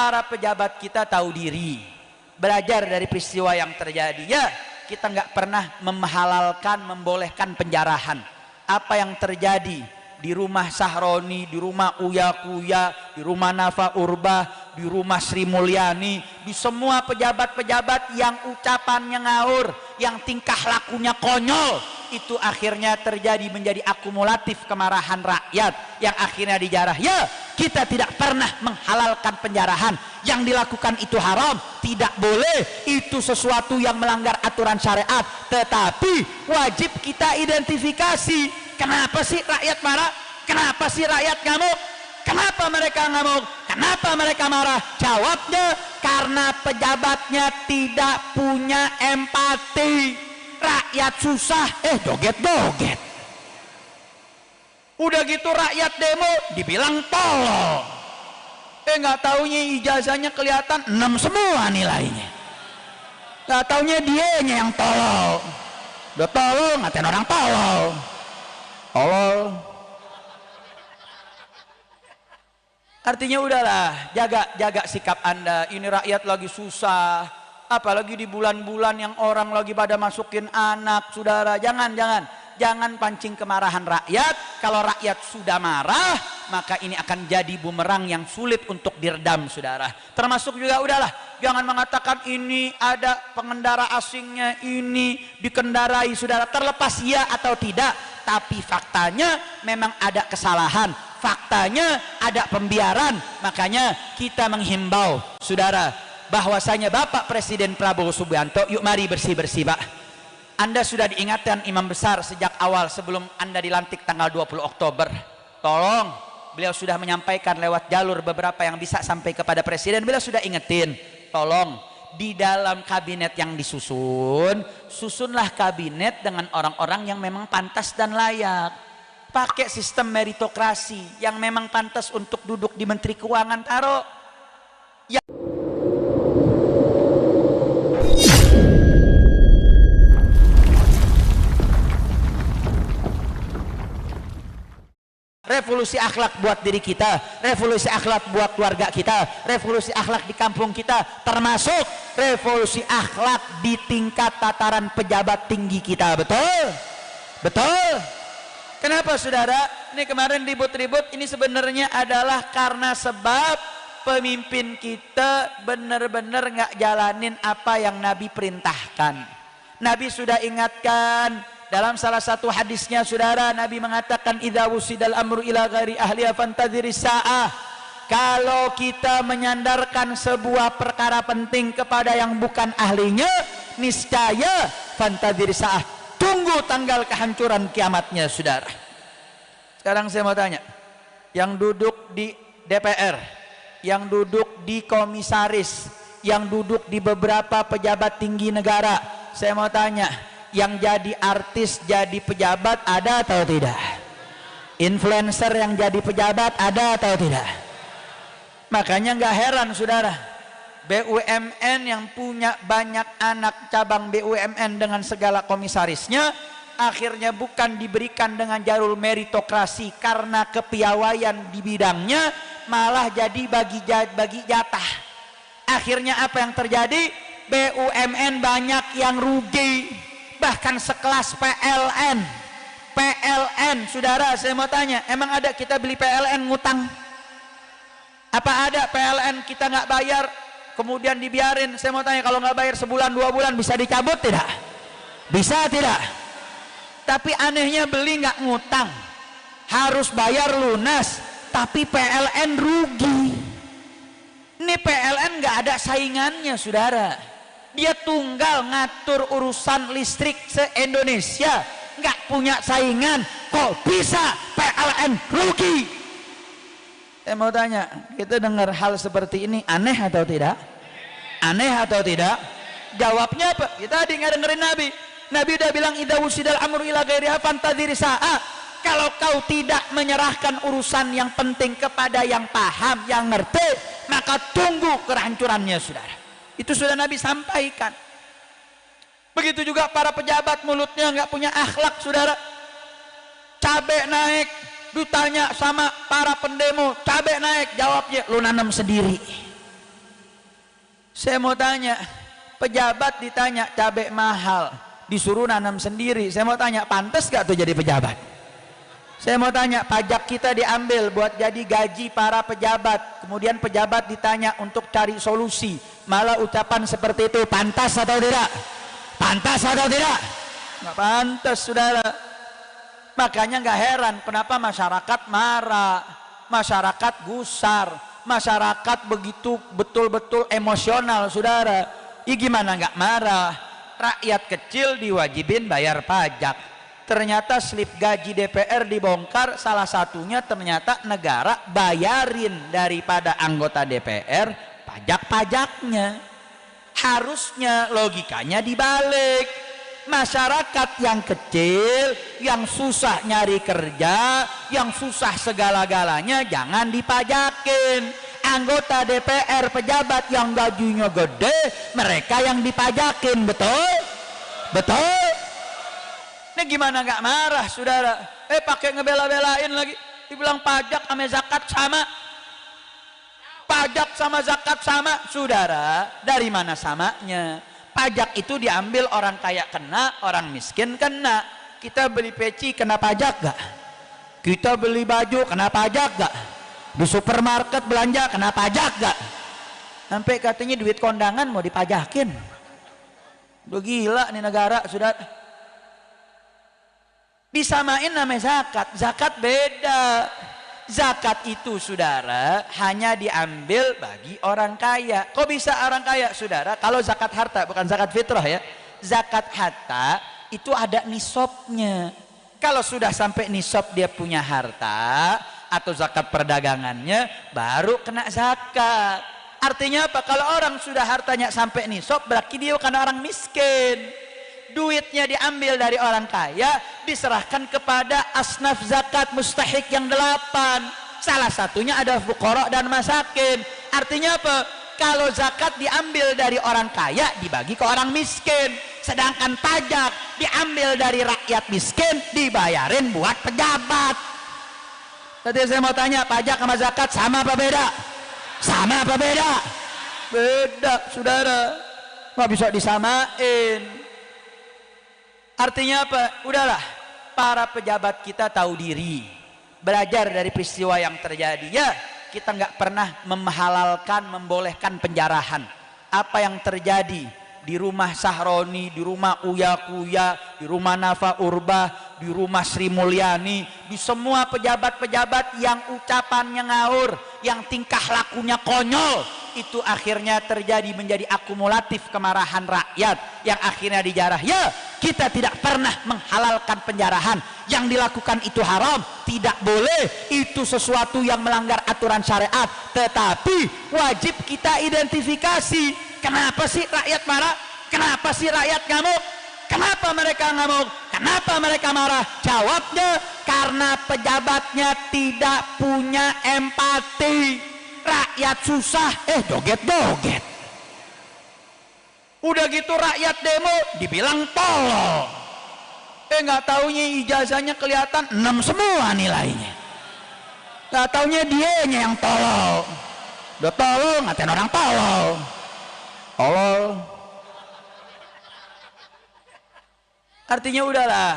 Para pejabat kita tahu diri, belajar dari peristiwa yang terjadi. Ya, kita nggak pernah menghalalkan, membolehkan penjarahan. Apa yang terjadi di rumah Sahroni, di rumah Uya Kuya, di rumah Nafa Urbah, di rumah Sri Mulyani, di semua pejabat-pejabat yang ucapannya ngawur, yang tingkah lakunya konyol, itu akhirnya terjadi menjadi akumulatif kemarahan rakyat yang akhirnya dijarah. Ya, kita tidak pernah menghalalkan penjarahan. Yang dilakukan itu haram, tidak boleh, itu sesuatu yang melanggar aturan syariat. Tetapi wajib kita identifikasi, kenapa sih rakyat marah, kenapa sih rakyat ngamuk, kenapa mereka ngamuk, kenapa mereka marah. Jawabnya karena pejabatnya tidak punya empati. Rakyat susah, joget-joget. Udah gitu rakyat demo, dibilang tolol. Nggak taunya ijazahnya kelihatan 6 semua nilainya. Nggak taunya dianya yang tolol. Udah tolol, ngatain orang tolol. Tolol. Artinya udahlah, jaga sikap Anda. Ini rakyat lagi susah. Apalagi di bulan-bulan yang orang lagi pada masukin anak, saudara. Jangan pancing kemarahan rakyat. Kalau rakyat sudah marah, maka ini akan jadi bumerang yang sulit untuk diredam, saudara. Termasuk juga udahlah, jangan mengatakan ini ada pengendara asingnya, ini dikendarai, saudara. Terlepas ya atau tidak, tapi faktanya memang ada kesalahan, faktanya ada pembiaran. Makanya kita menghimbau, saudara, bahwasanya Bapak Presiden Prabowo Subianto, yuk mari bersih-bersih, Pak. Anda sudah diingatkan imam besar sejak awal sebelum Anda dilantik tanggal 20 Oktober. Tolong, beliau sudah menyampaikan lewat jalur beberapa yang bisa sampai kepada Presiden. Beliau sudah ingetin, tolong di dalam kabinet yang disusun, susunlah kabinet dengan orang-orang yang memang pantas dan layak. Pakai sistem meritokrasi, yang memang pantas untuk duduk di Menteri Keuangan taruh. Revolusi akhlak buat diri kita, revolusi akhlak buat keluarga kita, revolusi akhlak di kampung kita, termasuk revolusi akhlak di tingkat tataran pejabat tinggi kita. Betul? Betul? Kenapa, saudara? Ini kemarin ribut-ribut, ini sebenarnya adalah karena sebab pemimpin kita benar-benar nggak jalanin apa yang Nabi perintahkan. Nabi sudah ingatkan dalam salah satu hadisnya, saudara, Nabi mengatakan idza wusidal amru ila ghairi ahliya fantadhiris sa'ah. Kalau kita menyandarkan sebuah perkara penting kepada yang bukan ahlinya, niscaya fantadhiris sa'ah, tunggu tanggal kehancuran kiamatnya, saudara. Sekarang saya mau tanya, yang duduk di DPR, yang duduk di komisaris, yang duduk di beberapa pejabat tinggi negara, saya mau tanya, yang jadi artis jadi pejabat ada atau tidak? Influencer yang jadi pejabat ada atau tidak? Makanya nggak heran, saudara, BUMN yang punya banyak anak cabang BUMN dengan segala komisarisnya akhirnya bukan diberikan dengan jalur meritokrasi karena kepiawaian di bidangnya, malah jadi bagi jatah. Akhirnya apa yang terjadi? BUMN banyak yang rugi, bahkan sekelas PLN. Saudara, saya mau tanya, emang ada kita beli PLN ngutang? Apa ada PLN kita nggak bayar kemudian dibiarin? Saya mau tanya, kalau nggak bayar sebulan 2 bulan bisa dicabut tidak? Bisa tidak? Tapi anehnya beli nggak ngutang, harus bayar lunas, tapi PLN rugi. Ini PLN nggak ada saingannya, saudara. Dia tunggal ngatur urusan listrik se-Indonesia, nggak punya saingan, kok bisa PLN rugi? Saya mau tanya, kita dengar hal seperti ini aneh atau tidak? Aneh atau tidak? Jawabnya apa? Kita tadi nggak dengerin Nabi. Nabi udah bilang idza wusidal amru ila ghairiha fantadhir sa'a. Kalau kau tidak menyerahkan urusan yang penting kepada yang paham, yang ngerti, maka tunggu kehancurannya, saudara. Itu sudah Nabi sampaikan. Begitu juga para pejabat, mulutnya nggak punya akhlak, saudara. Cabai naik, ditanya sama para pendemo, cabai naik, jawabnya lu nanam sendiri. Saya mau tanya, pejabat ditanya cabai mahal, disuruh nanam sendiri. Saya mau tanya, pantas gak tuh jadi pejabat? Saya mau tanya, pajak kita diambil buat jadi gaji para pejabat, kemudian pejabat ditanya untuk cari solusi, malah ucapan seperti itu, pantas atau tidak? Pantas atau tidak? Nggak pantas, saudara. Makanya nggak heran kenapa masyarakat marah, masyarakat gusar, masyarakat begitu betul-betul emosional, saudara. Gimana nggak marah? Rakyat kecil diwajibin bayar pajak. Ternyata slip gaji DPR dibongkar, salah satunya ternyata negara bayarin daripada anggota DPR pajak-pajaknya. Harusnya logikanya dibalik. Masyarakat yang kecil, yang susah nyari kerja, yang susah segala-galanya jangan dipajakin. Anggota DPR, pejabat yang gajinya gede, mereka yang dipajakin. Betul? Betul? Ini gimana nggak marah, saudara? Pakai ngebela-belain lagi, dibilang pajak sama zakat sama. Pajak sama zakat sama, saudara. Dari mana samanya? Pajak itu diambil orang kaya kena, orang miskin kena. Kita beli peci kena pajak gak? Kita beli baju kena pajak gak? Di supermarket belanja kena pajak gak? Sampai katanya duit kondangan mau dipajakin. Udah gila nih negara, sudah. Disamain namanya zakat. Zakat beda. Zakat itu, saudara, hanya diambil bagi orang kaya. Kok bisa orang kaya, saudara? Kalau zakat harta, bukan zakat fitrah ya. Zakat harta itu ada nisabnya. Kalau sudah sampai nisab dia punya harta atau zakat perdagangannya, baru kena zakat. Artinya apa? Kalau orang sudah hartanya sampai nisab, berarti dia bukan orang miskin. Duitnya diambil dari orang kaya, diserahkan kepada asnaf zakat mustahik yang 8. Salah satunya ada fuqara dan masakin. Artinya apa? Kalau zakat diambil dari orang kaya, dibagi ke orang miskin. Sedangkan pajak diambil dari rakyat miskin, dibayarin buat pejabat. Tadi saya mau tanya, pajak sama zakat sama apa beda? Sama apa beda? Beda, saudara. Nggak bisa disamain. Artinya apa? Udahlah, para pejabat kita tahu diri, belajar dari peristiwa yang terjadi. Ya, kita nggak pernah menghalalkan, membolehkan penjarahan. Apa yang terjadi di rumah Sahroni, di rumah Uya Kuya, di rumah Nafa Urba, di rumah Sri Mulyani, di semua pejabat-pejabat yang ucapannya ngawur, yang tingkah lakunya konyol, itu akhirnya terjadi menjadi akumulatif kemarahan rakyat yang akhirnya dijarah. Ya, kita tidak pernah menghalalkan penjarahan. Yang dilakukan itu haram, tidak boleh, itu sesuatu yang melanggar aturan syariat. Tetapi wajib kita identifikasi. Kenapa sih rakyat marah? Kenapa sih rakyat ngamuk? Kenapa mereka ngamuk? Kenapa mereka marah? Jawabnya, karena pejabatnya tidak punya empati. Rakyat susah, joget-joget. Udah gitu rakyat demo, dibilang tolol. Nggak taunya ijazahnya kelihatan 6 semua nilainya. Nggak taunya dianya yang tolol. Udah tolol, ngatain orang tolol. Tolol. Artinya udahlah,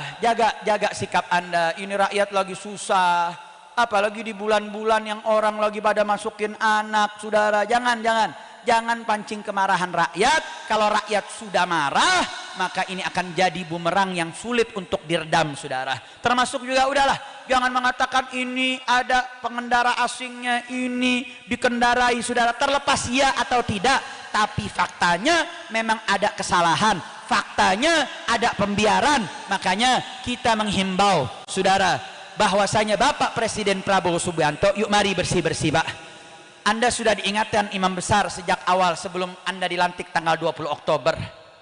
jaga sikap Anda. Ini rakyat lagi susah, apalagi di bulan-bulan yang orang lagi pada masukin anak, saudara. Jangan pancing kemarahan rakyat. Kalau rakyat sudah marah, maka ini akan jadi bumerang yang sulit untuk diredam, saudara. Termasuk juga udahlah, jangan mengatakan ini ada pengendara asingnya, ini dikendarai, saudara. Terlepas iya atau tidak, tapi faktanya memang ada kesalahan, faktanya ada pembiaran. Makanya kita menghimbau, saudara, bahwasanya Bapak Presiden Prabowo Subianto, yuk mari bersih-bersih, Pak. Anda sudah diingatkan imam besar sejak awal sebelum Anda dilantik tanggal 20 Oktober.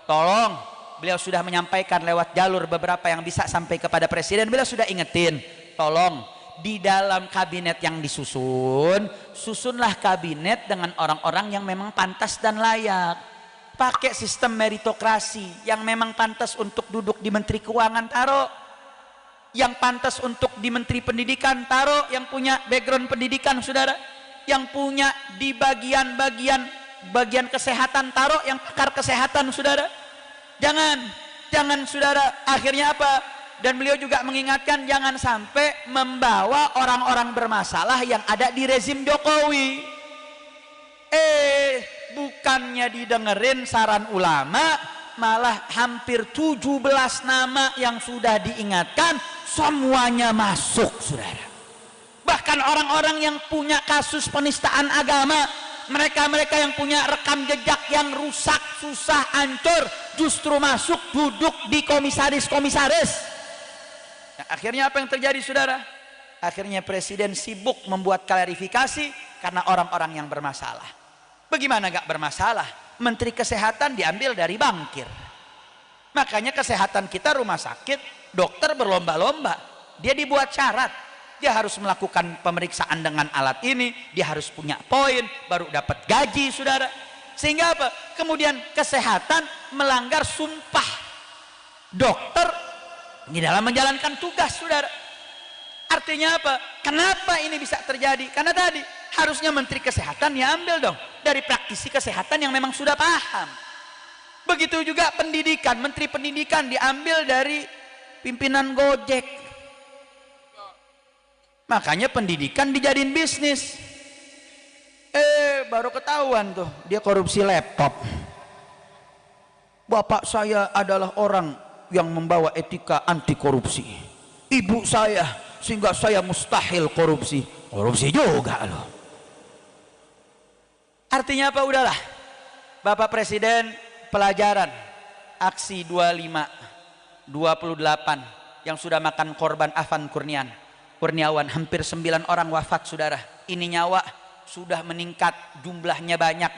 Tolong, beliau sudah menyampaikan lewat jalur beberapa yang bisa sampai kepada Presiden. Beliau sudah ingetin, tolong di dalam kabinet yang disusun, susunlah kabinet dengan orang-orang yang memang pantas dan layak. Pakai sistem meritokrasi, yang memang pantas untuk duduk di Menteri Keuangan taruh, yang pantas untuk di Menteri Pendidikan taruh, yang punya background pendidikan, saudara, yang punya di bagian-bagian bagian kesehatan taruh yang pakar kesehatan, saudara. Jangan saudara. Akhirnya apa? Dan beliau juga mengingatkan jangan sampai membawa orang-orang bermasalah yang ada di rezim Jokowi. Bukannya didengerin saran ulama, malah hampir 17 nama yang sudah diingatkan semuanya masuk, saudara. Bahkan orang-orang yang punya kasus penistaan agama, mereka-mereka yang punya rekam jejak yang rusak, susah, hancur, justru masuk duduk di komisaris-komisaris. Nah, akhirnya apa yang terjadi, saudara? Akhirnya presiden sibuk membuat klarifikasi karena orang-orang yang bermasalah. Bagaimana gak bermasalah? Menteri kesehatan diambil dari bankir. Makanya kesehatan kita, rumah sakit, dokter berlomba-lomba. Dia dibuat syarat, dia harus melakukan pemeriksaan dengan alat ini, dia harus punya poin, baru dapat gaji, saudara. Sehingga apa? Kemudian kesehatan melanggar sumpah dokter di dalam menjalankan tugas, saudara. Artinya apa? Kenapa ini bisa terjadi? Karena tadi harusnya menteri kesehatan ya ambil dong dari praktisi kesehatan yang memang sudah paham. Begitu juga pendidikan, menteri pendidikan diambil dari pimpinan Gojek. Makanya pendidikan dijadiin bisnis. Baru ketahuan tuh dia korupsi laptop. Bapak saya adalah orang yang membawa etika anti korupsi. Ibu saya, sehingga saya mustahil korupsi. Korupsi juga loh. Artinya apa? Udahlah, Bapak Presiden, pelajaran aksi 25, 28 yang sudah makan korban Afan Kurniawan, hampir 9 orang wafat, saudara. Ini nyawa sudah meningkat, jumlahnya banyak.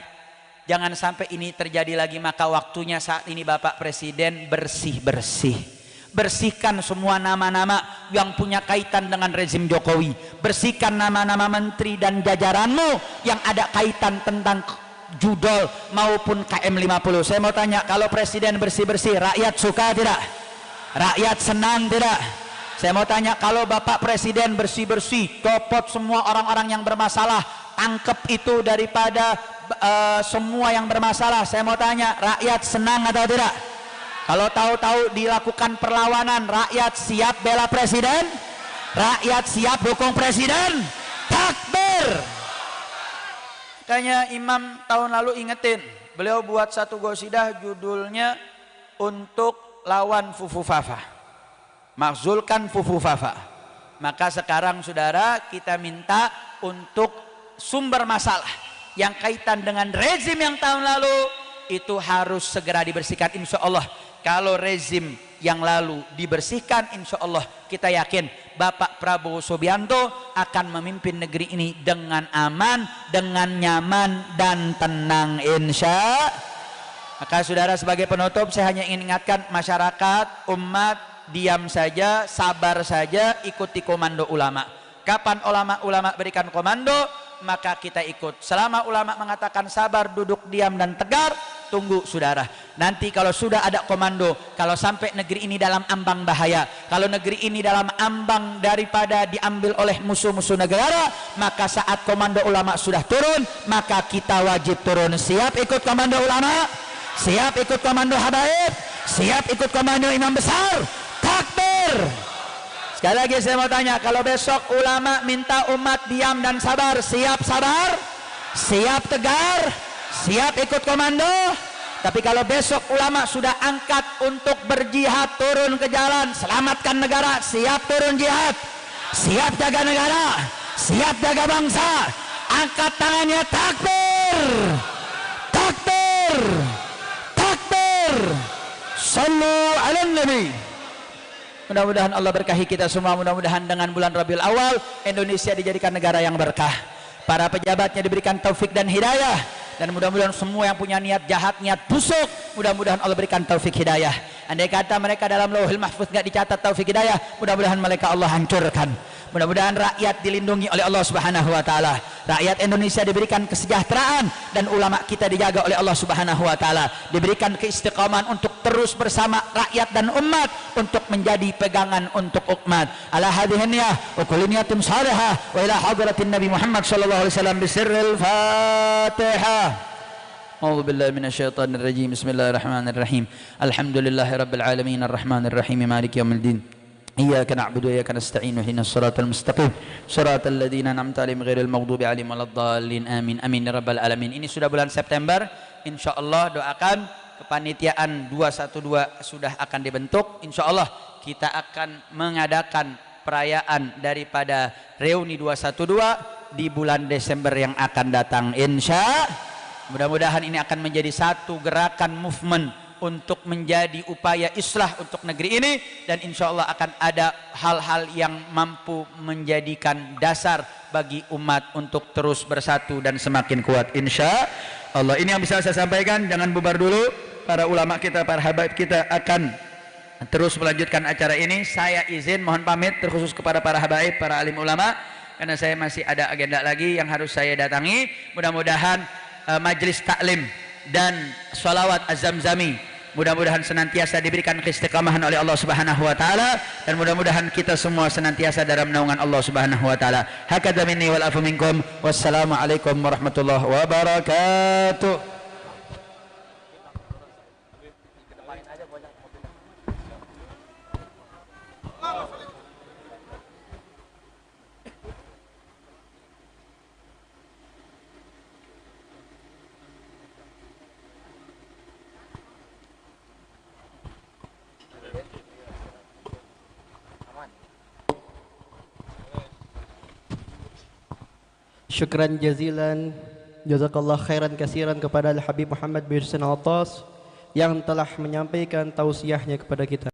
Jangan sampai ini terjadi lagi. Maka waktunya saat ini Bapak Presiden bersih-bersih. Bersihkan semua nama-nama yang punya kaitan dengan rezim Jokowi. Bersihkan nama-nama menteri dan jajaranmu yang ada kaitan tentang judol maupun KM50. Saya mau tanya, kalau Presiden bersih-bersih, rakyat suka tidak? Rakyat senang tidak? Saya mau tanya, kalau Bapak Presiden bersih-bersih, copot semua orang-orang yang bermasalah, tangkep itu daripada semua yang bermasalah, saya mau tanya, rakyat senang atau tidak? Kalau tahu-tahu dilakukan perlawanan, rakyat siap bela Presiden? Rakyat siap dukung Presiden? Takbir! Kayaknya Imam tahun lalu ingetin, beliau buat satu gosidah judulnya untuk lawan Fufu Fafa, makzulkan Fufu Fafa. Maka sekarang saudara, kita minta untuk sumber masalah yang kaitan dengan rezim yang tahun lalu itu harus segera dibersihkan, insya Allah. Kalau rezim yang lalu dibersihkan, insya Allah kita yakin Bapak Prabowo Subianto akan memimpin negeri ini dengan aman, dengan nyaman dan tenang, insya. Maka saudara, sebagai penutup saya hanya ingin ingatkan masyarakat, umat, diam saja, sabar saja, ikuti komando ulama. Kapan ulama berikan komando, maka kita ikut. Selama ulama mengatakan sabar, duduk, diam dan tegar, tunggu saudara. Nanti kalau sudah ada komando, kalau sampai negeri ini dalam ambang bahaya, kalau negeri ini dalam ambang daripada diambil oleh musuh-musuh negara, maka saat komando ulama sudah turun, maka kita wajib turun. Siap ikut komando ulama? Siap ikut komando habaib? Siap ikut komando imam besar? Takbir! Sekali lagi saya mau tanya, kalau besok ulama minta umat diam dan sabar, siap sabar? Siap tegar? Siap ikut komando? Tapi kalau besok ulama sudah angkat untuk berjihad, turun ke jalan, selamatkan negara, siap turun jihad? Siap jaga negara? Siap jaga bangsa? Angkat tangannya, takbir! Takbir! Takbir! Sallu ala nabi. Mudah-mudahan Allah berkahi kita semua. Mudah-mudahan dengan bulan Rabiul Awal Indonesia dijadikan negara yang berkah, para pejabatnya diberikan taufik dan hidayah, dan mudah-mudahan semua yang punya niat jahat, niat busuk, mudah-mudahan Allah berikan taufik hidayah. Andai kata mereka dalam Lauhul Mahfuz nggak dicatat taufik hidayah, mudah-mudahan mereka Allah hancurkan. Mudah-mudahan rakyat dilindungi oleh Allah Subhanahu wa taala. Rakyat Indonesia diberikan kesejahteraan dan ulama kita dijaga oleh Allah Subhanahu wa taala. Diberikan keistiqaman untuk terus bersama rakyat dan umat untuk menjadi pegangan untuk umat. Ala hadhihi niyyah wa kullu niyatin salihah wa ila hadratin Nabi Muhammad sallallahu alaihi wasallam bisirril Fatihah. أعوذ بالله من الشيطان الرجيم بسم الله الرحمن الرحيم الحمد لله رب العالمين الرحمن الرحيم مالك يوم الدين إياك نعبد وإياك نستعين اهدنا الصراط المستقيم صراط الذين أنعمت عليهم غير المغضوب عليهم ولا الضالين آمين آمين ya rabbal alamin. Ini sudah bulan September, insyaallah doakan kepanitiaan 212 sudah akan dibentuk. Insyaallah kita akan mengadakan perayaan daripada reuni 212 di bulan Desember yang akan datang. Mudah-mudahan ini akan menjadi satu gerakan movement untuk menjadi upaya islah untuk negeri ini, dan insya Allah akan ada hal-hal yang mampu menjadikan dasar bagi umat untuk terus bersatu dan semakin kuat insya Allah. Ini yang bisa saya sampaikan, jangan bubar dulu. Para ulama kita, para habaib kita akan terus melanjutkan acara ini. Saya izin mohon pamit terkhusus kepada para habaib, para alim ulama, karena saya masih ada agenda lagi yang harus saya datangi. Mudah-mudahan majlis taklim dan sholawat az-zamzami mudah-mudahan senantiasa diberikan keistiqamahan oleh Allah Subhanahu wa taala, dan mudah-mudahan kita semua senantiasa dalam naungan Allah Subhanahu wa taala. Hakadha minni wal afu minkum. Wassalamualaikum warahmatullahi wabarakatuh. Syukran jazilan, jazakallah khairan kasiran kepada Al-Habib Muhammad bin Hussein Al-Attas yang telah menyampaikan tausiahnya kepada kita.